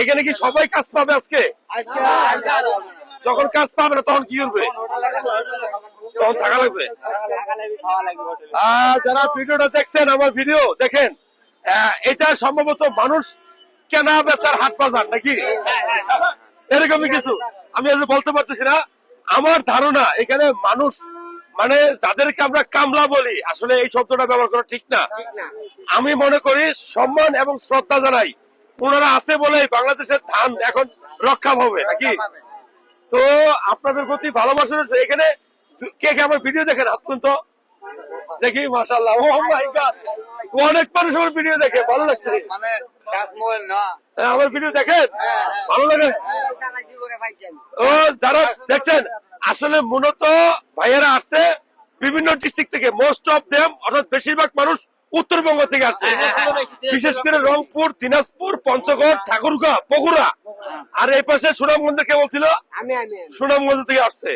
এখানে কি সবাই কাজ পাবে আজকে? যখন কাজ পাবে না তখন কি করবে? তখন থাকা লাগবে। যারা ভিডিওটা দেখছেন, আমার ভিডিও দেখেন, এটা সম্ভবত মানুষ কেনা বেচার হাট বাজার নাকি এরকমই কিছু, আমি আজ বলতে পারতেছি না। আমার ধারণা এখানে মানুষ মানে যাদেরকে আমরা কামলা বলি, আসলে এই শব্দটা ব্যবহার করা ঠিক না। আমি মনে করি সম্মান এবং শ্রদ্ধা জানাই, ওনারা আছে বলে বাংলাদেশের ধান এখন রক্ষা পাবে নাকি। তো আপনাদের প্রতি ভালোবাসা রয়েছে। এখানে কে কে আমার ভিডিও দেখেন হাত তুলুন তো দেখি। মাশাআল্লাহ, ও মাই গড, অনেক মানুষ আমার ভিডিও দেখে, ভালো লাগছে। আমার ভিডিও দেখেন, ভালো লাগে। ও যারা দেখছেন, আসলে মূলত ভাইয়েরা আসছে বিভিন্ন ডিস্ট্রিক্ট থেকে, মোস্ট অফ দেম অর্থাৎ বেশিরভাগ মানুষ উত্তরবঙ্গ থেকে আসছে, বিশেষ করে রংপুর, দিনাজপুর, পঞ্চগড়, ঠাকুরগাঁও, বগুড়া। আর এই পাশে সুনামগঞ্জে কে বলছিল? সুনামগঞ্জ থেকে আসছে।